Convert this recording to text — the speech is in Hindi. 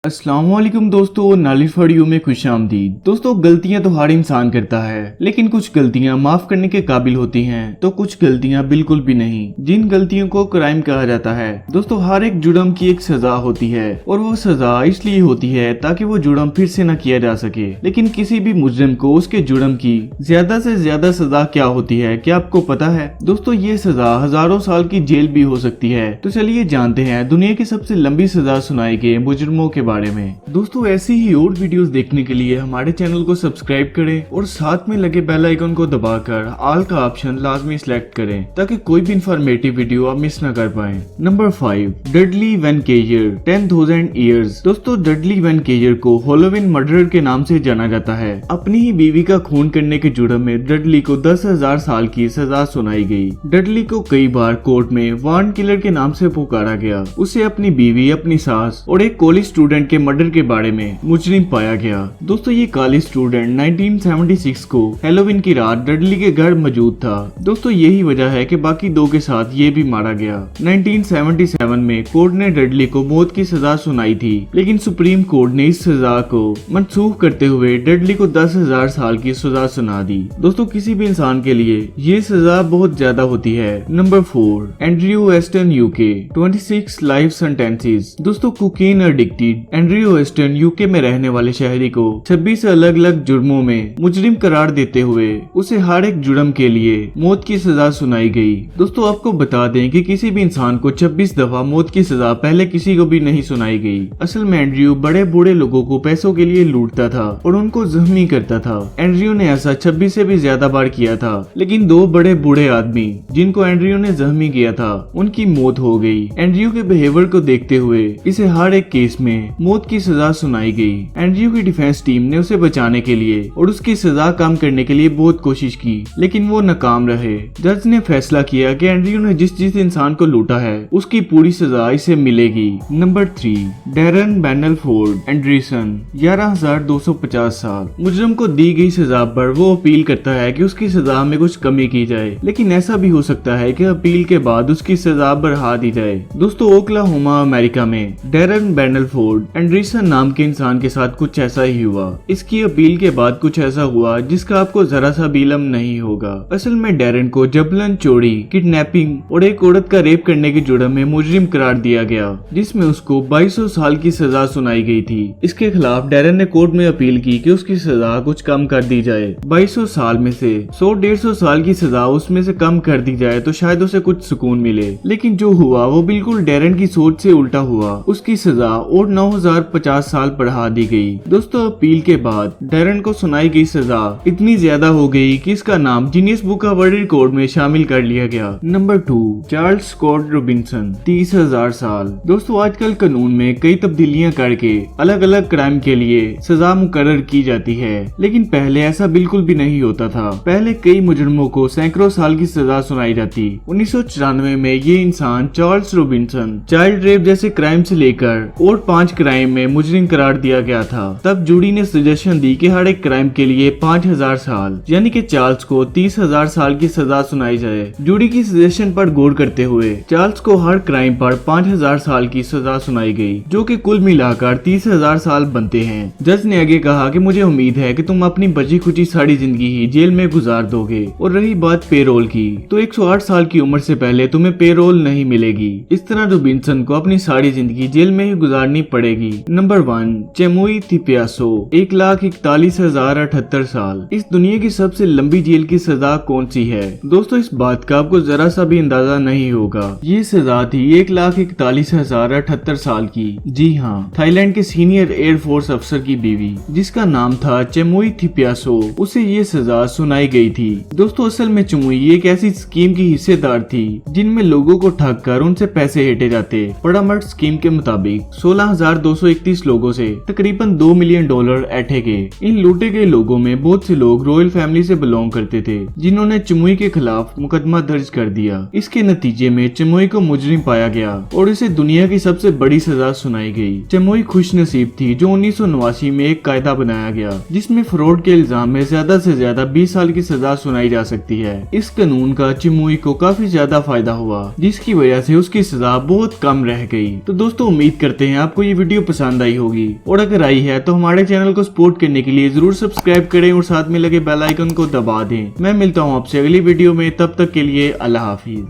अस्सलामुअलैकुम दोस्तों, नालिफड़ियों में खुशामदीद। दोस्तों, गलतियां तो हर इंसान करता है, लेकिन कुछ गलतियां माफ करने के काबिल होती हैं तो कुछ गलतियां बिल्कुल भी नहीं, जिन गलतियों को क्राइम कहा जाता है। दोस्तों, हर एक जुर्म की एक सजा होती है और वो सजा इसलिए होती है ताकि वो जुर्म फिर से न किया जा सके। लेकिन किसी भी मुजरिम को उसके जुर्म की ज्यादा से ज्यादा सजा क्या होती है, क्या आपको पता है? दोस्तों, ये सजा हजारों साल की जेल भी हो सकती है। तो चलिए जानते हैं दुनिया की सबसे लंबी सजा सुनाई गई मुजरिमों के बारे में। दोस्तों, ऐसी ही और वीडियोस देखने के लिए हमारे चैनल को सब्सक्राइब करें और साथ में लगे बेल आइकन को दबाकर ऑल का ऑप्शन लाजमी सिलेक्ट करें ताकि कोई भी इंफॉर्मेटिव वीडियो आप मिस न कर पाएं। Number 5, Dudley Van Care 10,000 years. दोस्तों, डडली वैन केयर को हैलोवीन मर्डरर के नाम से जाना जाता है। अपनी ही बीवी का खून करने के जुर्म में डडली को 10,000 साल की सजा सुनाई गई। डडली को कई बार कोर्ट में वार्न किलर के नाम से पुकारा गया। उसे अपनी बीवी, अपनी सास और एक कॉलेज स्टूडेंट के मर्डर के बारे में मुजरिम पाया गया। दोस्तों, ये कॉलेज स्टूडेंट 1976 को हैलोवीन की रात डडली के घर मौजूद था। दोस्तों, यही वजह है कि बाकी दो के साथ ये भी मारा गया। 1977 में कोर्ट ने डडली को मौत की सजा सुनाई थी, लेकिन सुप्रीम कोर्ट ने इस सजा को मनसूख करते हुए डडली को 10,000 साल की सजा सुना दी। दोस्तों, किसी भी इंसान के लिए ये सजा बहुत ज्यादा होती है। Number 4, Andrew Weston UK 26 life sentences. दोस्तों, cocaine addicted Andrew Weston UK में रहने वाले शहरी को 26 अलग अलग जुर्मों में मुजरिम करार देते हुए उसे हर एक जुर्म के लिए मौत की सजा सुनाई गई। दोस्तों, आपको बता दें कि किसी भी इंसान को 26 दफा मौत की सजा पहले किसी को भी नहीं सुनाई गई। असल में एंड्रयू बड़े बूढ़े लोगों को पैसों के लिए लूटता था और उनको जख्मी करता था। एंड्रयू ने ऐसा 26 से भी ज्यादा बार किया था, लेकिन दो बड़े बूढ़े आदमी जिनको एंड्रयू ने जख्मी किया था उनकी मौत हो गई। एंड्रयू के बिहेवियर को देखते हुए इसे हर एक केस में मौत की सजा सुनाई गई। एंड्रयू की डिफेंस टीम ने उसे बचाने के लिए और उसकी सजा कम करने के लिए बहुत कोशिश की, लेकिन वो नाकाम रहे। जज ने फैसला किया कि एंड्रयू ने जिस इंसान को लूटा है उसकी पूरी सजा इसे मिलेगी। नंबर 3, डैरन बैनलफोर्ड एंडरसन 11,250 साल। मुजरिम को दी गई सजा पर वो अपील करता है कि उसकी सजा में कुछ कमी की जाए, लेकिन ऐसा भी हो सकता है कि अपील के बाद उसकी सजा बढ़ा दी जाए। दोस्तों, ओक्लाहोमा अमेरिका में डैरन बैनलफोर्ड एंडरसन नाम के इंसान के साथ कुछ ऐसा ही हुआ। इसकी अपील के बाद कुछ ऐसा हुआ जिसका आपको जरा सा भी इल्म नहीं होगा। असल में डैरन को जबरन चोरी, किडनैपिंग और एक औरत का रेप करने के जुर्म में मुजरिम करार दिया गया, जिसमें उसको 2200 साल की सजा सुनाई गई थी। इसके खिलाफ डैरन ने कोर्ट में अपील की कि उसकी सजा कुछ कम कर दी जाए। 2200 साल में से 100-150 साल की सजा उसमें से कम कर दी जाए तो शायद उसे कुछ सुकून मिले, लेकिन जो हुआ वो बिल्कुल डैरन की सोच से उल्टा हुआ। उसकी सजा और 9,050 साल बढ़ा दी गई। दोस्तों, अपील के बाद डैरन को सुनाई गई सजा इतनी ज्यादा हो गई कि इसका नाम Guinness book of world record में शामिल कर लिया गया। नंबर 2, चार्ल्स स्कॉट रॉबिन्सन 30,000 साल। दोस्तों, आजकल कानून में कई तब्दीलियां करके अलग अलग क्राइम के लिए सजा मुकर्रर की जाती है, लेकिन पहले ऐसा बिल्कुल भी नहीं होता था। पहले कई मुजरिमों को सैकड़ों साल की सजा सुनाई जाती। 1994 में ये इंसान चार्ल्स रॉबिन्सन चाइल्ड रेप जैसे क्राइम से लेकर और 5 क्राइम में मुजरिम करार दिया गया था। तब जूरी ने सजेशन दी कि हर एक क्राइम के लिए 5,000 साल, यानी कि चार्ल्स को 30,000 साल की सजा सुनाई जाए। जूरी की सजेशन पर गौर करते हुए चार्ल्स को हर क्राइम पर 5,000 साल की सजा सुनाई गई, जो कि कुल मिलाकर 30,000 साल बनते हैं। जज ने आगे कहा कि मुझे उम्मीद है कि तुम अपनी बची खुची सारी जिंदगी ही जेल में गुजार दोगे, और रही बात पेरोल की तो 108 साल की उम्र से पहले तुम्हें पेरोल नहीं मिलेगी। इस तरह रॉबिन्सन को अपनी सारी जिंदगी जेल में ही गुजारनी पड़ेगी। नंबर 1, चेमुई थिपियासो 1,41,078 साल। इस दुनिया की सबसे लंबी जेल की सजा कौन सी है? दोस्तों, इस बात का आपको जरा सा भी अंदाजा नहीं होगा। ये सजा थी 1,41,078 साल की। जी हाँ, थाईलैंड के सीनियर एयरफोर्स अफसर की बीवी, जिसका नाम था चेमुई थिपियासो, उसे ये सजा सुनाई गई थी। दोस्तों, असल में चेमुई एक ऐसी स्कीम की हिस्सेदार थी जिनमें लोगों को ठग कर उनसे पैसे हेटे जाते। परामर्श स्कीम के मुताबिक 16,231 लोगों से तकरीबन $2 मिलियन ऐंठे गए। इन लूटे गए लोगों में बहुत से लोग रॉयल फैमिली से बिलोंग करते थे, जिन्होंने चेमुई के खिलाफ मुकदमा दर्ज कर दिया। इसके नतीजे में चेमुई को मुजरिम पाया गया और इसे दुनिया की सबसे बड़ी सजा सुनाई गई। चेमुई खुशनसीब थी जो 1989 में एक कायदा बनाया गया जिसमें फ्रॉड के इल्जाम में ज्यादा से ज्यादा 20 साल की सजा सुनाई जा सकती है। इस कानून का चेमुई को काफी ज्यादा फायदा हुआ, जिसकी वजह से उसकी सजा बहुत कम रह गई। तो दोस्तों, उम्मीद करते हैं आपको ये वीडियो वीडियो पसंद आई होगी, और अगर आई है तो हमारे चैनल को सपोर्ट करने के लिए जरूर सब्सक्राइब करें और साथ में लगे बेल आइकन को दबा दें। मैं मिलता हूँ आपसे अगली वीडियो में, तब तक के लिए अल्लाह हाफिज।